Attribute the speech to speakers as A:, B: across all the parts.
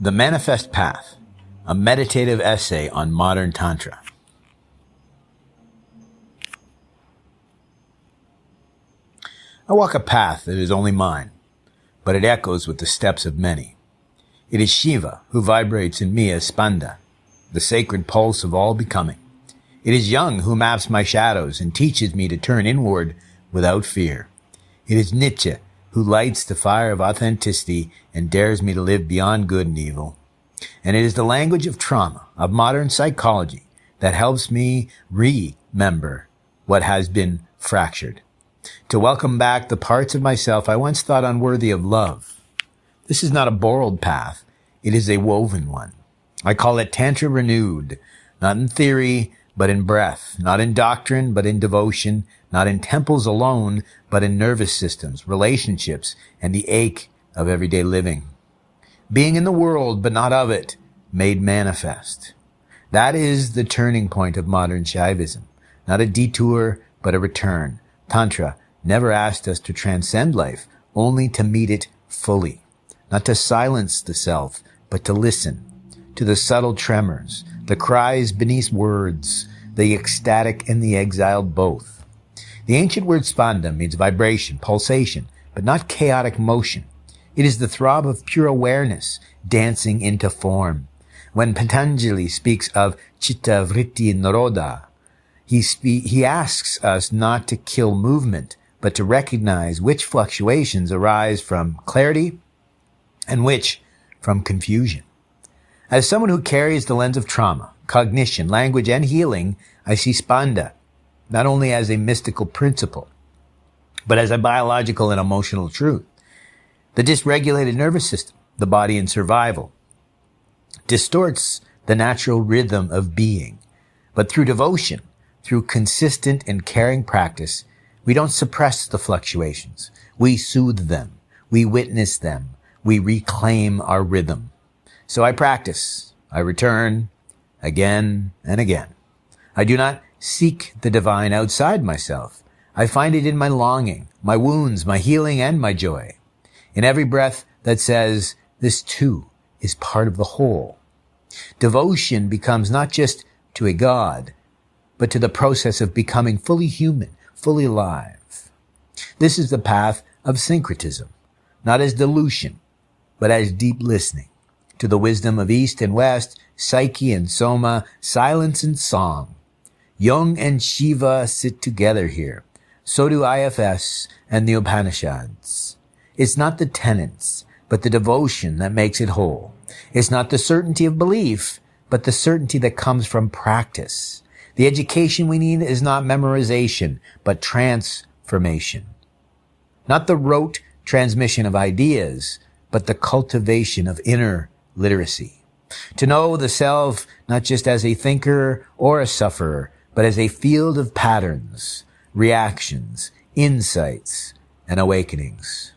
A: The Manifest Path, a meditative essay on modern Tantra. I walk a path that is only mine, but it echoes with the steps of many. It is Shiva who vibrates in me as Spanda, the sacred pulse of all becoming. It is Jung who maps my shadows and teaches me to turn inward without fear. It is Nietzsche who lights the fire of authenticity and dares me to live beyond good and evil. And it is the language of trauma, of modern psychology, that helps me remember what has been fractured. To welcome back the parts of myself I once thought unworthy of love. This is not a borrowed path. It is a woven one. I call it Tantra renewed, not in theory, but in breath, not in doctrine, but in devotion, not in temples alone, but in nervous systems, relationships, and the ache of everyday living. Being in the world, but not of it, made manifest. That is the turning point of modern Shaivism. Not a detour, but a return. Tantra never asked us to transcend life, only to meet it fully. Not to silence the self, but to listen to the subtle tremors, the cries beneath words, the ecstatic and the exiled both. The ancient word spanda means vibration, pulsation, but not chaotic motion. It is the throb of pure awareness dancing into form. When Patanjali speaks of chitta vritti nirodha, he asks us not to kill movement, but to recognize which fluctuations arise from clarity and which from confusion. As someone who carries the lens of trauma, cognition, language, and healing, I see Spanda not only as a mystical principle, but as a biological and emotional truth. The dysregulated nervous system, the body in survival, distorts the natural rhythm of being. But through devotion, through consistent and caring practice, we don't suppress the fluctuations. We soothe them. We witness them. We reclaim our rhythm. So I practice. I return again and again. I do not seek the divine outside myself. I find it in my longing, my wounds, my healing, and my joy. In every breath that says, this too is part of the whole. Devotion becomes not just to a God, but to the process of becoming fully human, fully alive. This is the path of syncretism, not as dilution, but as deep listening to the wisdom of East and West, psyche and soma, silence and song. Jung and Shiva sit together here. So do IFS and the Upanishads. It's not the tenets, but the devotion that makes it whole. It's not the certainty of belief, but the certainty that comes from practice. The education we need is not memorization, but transformation. Not the rote transmission of ideas, but the cultivation of inner literacy. To know the self not just as a thinker or a sufferer, but as a field of patterns, reactions, insights, and awakenings.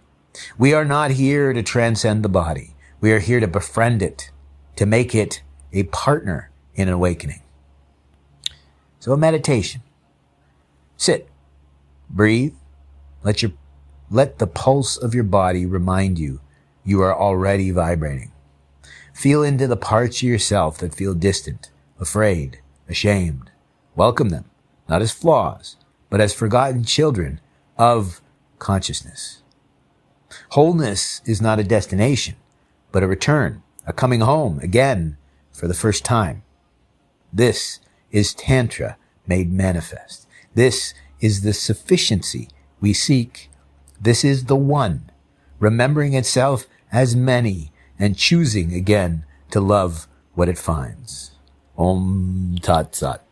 A: We are not here to transcend the body. We are here to befriend it, to make it a partner in awakening. So a meditation. Sit, breathe, let the pulse of your body remind you are already vibrating. Feel into the parts of yourself that feel distant, afraid, ashamed. Welcome them, not as flaws, but as forgotten children of consciousness. Wholeness is not a destination, but a return, a coming home again for the first time. This is Tantra made manifest. This is the sufficiency we seek. This is the one, remembering itself as many and choosing again to love what it finds. Om Tat Sat.